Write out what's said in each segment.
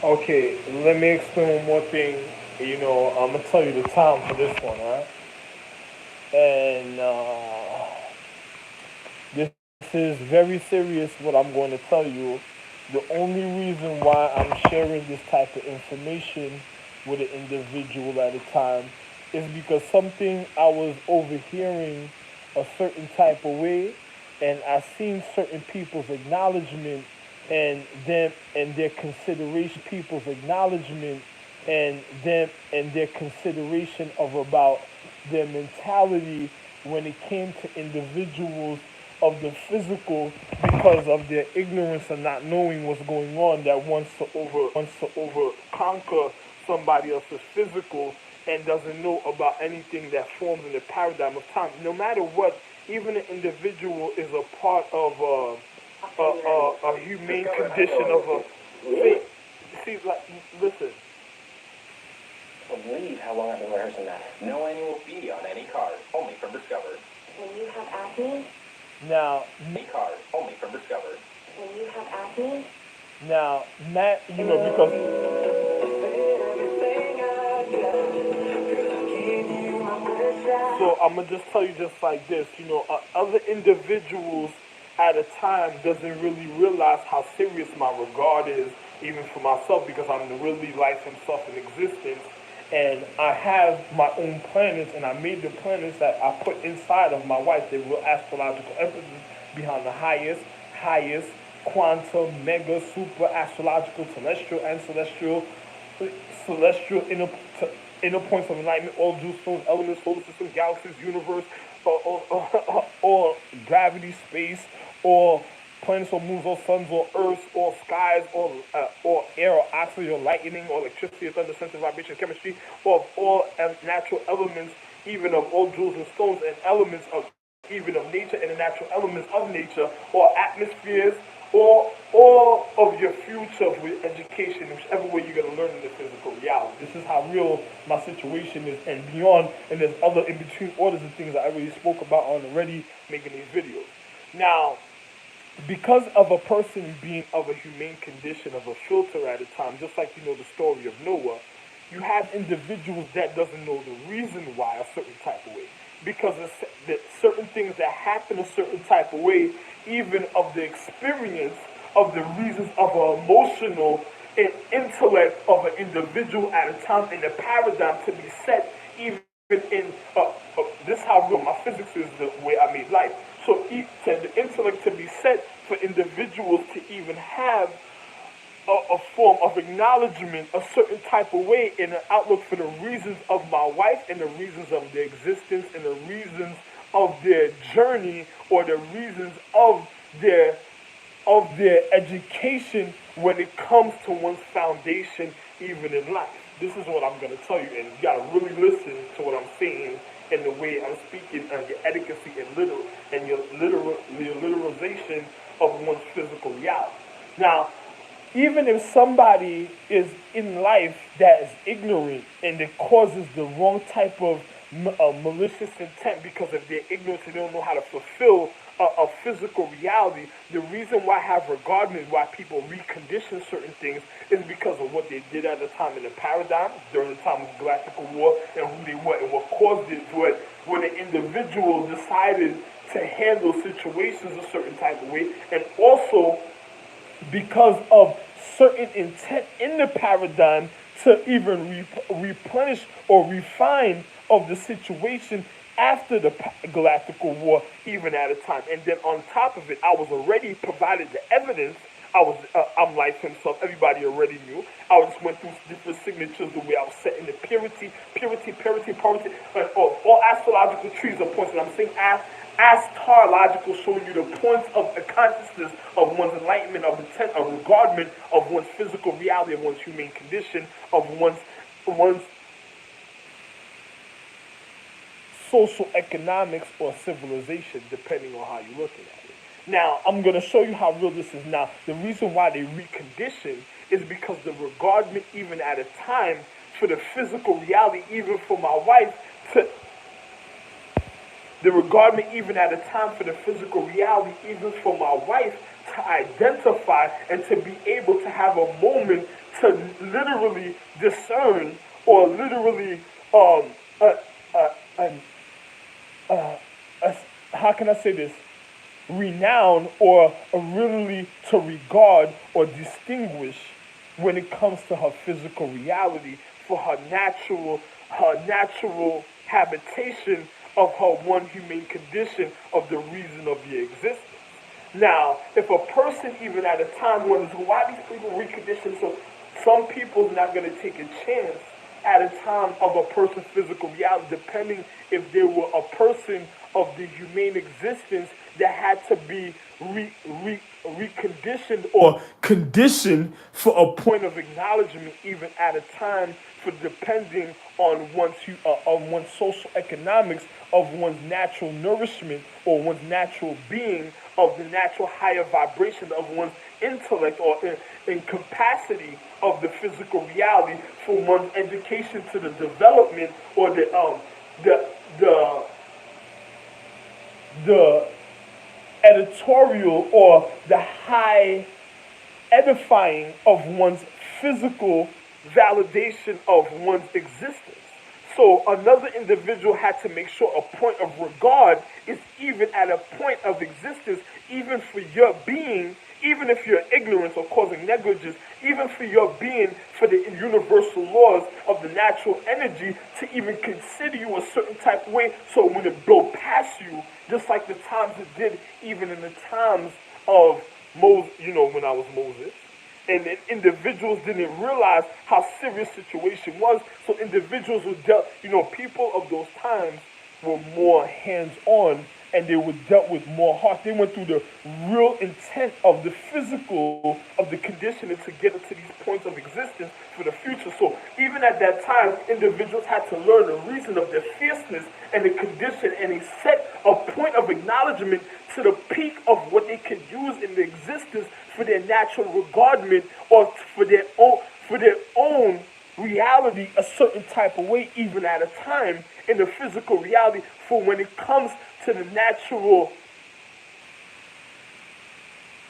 Okay, let me explain one more thing. I'm gonna tell you the time for this one, right? And this is very serious. What I'm going to tell you. The only reason why I'm sharing this type of information with an individual at a time is because something I was overhearing a certain type of way, and I seen certain people's acknowledgement and them and their consideration people's acknowledgement and their consideration of about their mentality when it came to individuals of the physical because of their ignorance and not knowing what's going on that wants to over conquer somebody else's physical and doesn't know about anything that forms in the paradigm of time. No matter what, even an individual is a part of a humane condition of a. See, like, listen. Believe how long I've been rehearsing that. No annual fee on any card, only from Discover. When you have acne, Now, Any card, only from Discover. when you have acne, now, Matt, because so I'm gonna just tell you just like this, other individuals at a time doesn't really realize how serious my regard is, even for myself, because I'm the really life himself in existence, and I have my own planets, and I made the planets that I put inside of my wife, the real astrological emphasis behind the highest, quantum, mega, super, astrological, celestial, and celestial inner points of enlightenment, all juice stones, elements, solar system, galaxies, universe, or gravity, space, or planets or moons or suns or earths or skies or air or oxygen or lightning or electricity or thunder, sensitive vibration, chemistry, or of all natural elements, even of all jewels and stones and elements of even of nature and the natural elements of nature, or atmospheres, or all of your future with education, whichever way you're going to learn in the physical reality. This is how real my situation is and beyond, and there's other in between orders and things I already spoke about on already making these videos. Now, because of a person being of a humane condition of a filter at a time, just like the story of Noah, you have individuals that doesn't know the reason why a certain type of way. Because the certain things that happen a certain type of way, even of the experience of the reasons of an emotional and intellect of an individual at a time in the paradigm to be set even in this is how real my physics is the way I made life. So to the intellect to be set for individuals to even have a form of acknowledgement, a certain type of way in an outlook for the reasons of my wife and the reasons of their existence and the reasons of their journey or the reasons their of their education when it comes to one's foundation even in life. This is what I'm going to tell you, and you got to really listen to what I'm saying and the way I'm speaking and your etiquette and your literalization of one's physical reality. Now, even if somebody is in life that is ignorant and it causes the wrong type of malicious intent because of their ignorance and they don't know how to fulfill a physical reality, the reason why I have regarded why people recondition certain things is because of what they did at the time in the paradigm, during the time of galactical war, and who they were and what caused it, when an individual decided to handle situations a certain type of way, and also because of certain intent in the paradigm to even replenish or refine of the situation after the galactical war, even at a time. And then on top of it, I was already provided the evidence. I'm life himself. Everybody already knew. I just went through different signatures the way I was setting the purity, all astrological trees are points. And I'm saying astrological, showing you the points of the consciousness of one's enlightenment, of intent, of regardment of one's physical reality, of one's humane condition, of one's social economics or civilization, depending on how you're looking at it. Now, I'm going to show you how real this is now. The reason why they recondition is because the regardment, even at a time, for the physical reality, even for my wife, to the regardment, even at a time, for the physical reality, even for my wife, to identify and to be able to have a moment to literally discern or literally um uh, uh, an, uh, how can I say this? Renown or really to regard or distinguish when it comes to her physical reality for her natural habitation of her one humane condition of the reason of your existence. Now, if a person even at a time wonders why these people recondition, so some people's not going to take a chance at a time of a person's physical reality, depending if they were a person of the humane existence that had to be reconditioned or conditioned for a point of acknowledgement, even at a time for depending on one's social economics of one's natural nourishment or one's natural being of the natural higher vibration of one's intellect or in capacity of the physical reality for one's education to the development or the the the editorial or the high edifying of one's physical validation of one's existence. So another individual had to make sure a point of regard is even at a point of existence, even for your being, even if you're ignorant or causing negligence, even for your being, for the universal laws of the natural energy to even consider you a certain type of way. So when it blow past you, just like the times it did, even in the times of Moses, when I was Moses, and then individuals didn't realize how serious situation was. So individuals who dealt, people of those times were more hands-on and they were dealt with more heart. They went through the real intent of the physical, of the conditioning to get into these points of existence for the future. So even at that time, individuals had to learn the reason of their fierceness and the condition, and they set a point of acknowledgement to the peak of what they could use in the existence for their natural regardment or for their own reality a certain type of way, even at a time in the physical reality for when it comes to the natural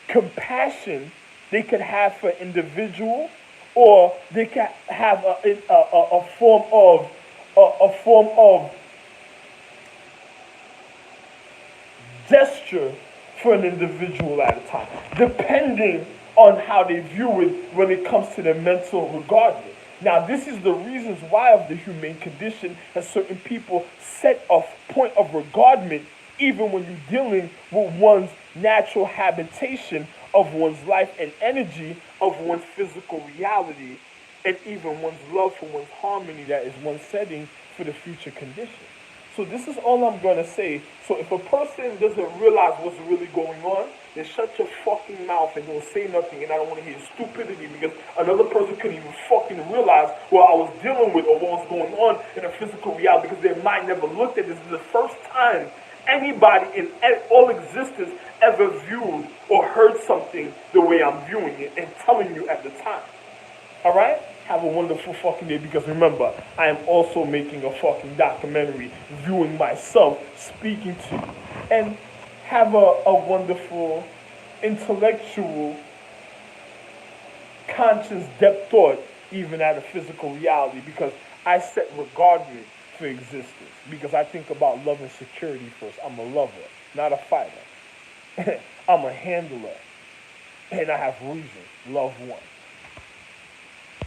compassion they could have for individual, or they can have a form of gesture for an individual at a time, depending on how they view it when it comes to their mental regardment. Now, this is the reasons why of the humane condition that certain people set a point of regardment even when you're dealing with one's natural habitation of one's life and energy of one's physical reality and even one's love for one's harmony that is one's setting for the future condition. So this is all I'm going to say. So if a person doesn't realize what's really going on, then shut your fucking mouth and don't say nothing. And I don't want to hear stupidity because another person couldn't even fucking realize what I was dealing with or what was going on in a physical reality because their mind never looked at this. This is the first time anybody in all existence ever viewed or heard something the way I'm viewing it and telling you at the time. All right? Have a wonderful fucking day because remember, I am also making a fucking documentary, viewing myself, speaking to you. And have a wonderful intellectual, conscious depth thought even at a physical reality because I set regardment for existence because I think about love and security first. I'm a lover, not a fighter. I'm a handler. And I have reason. Love one.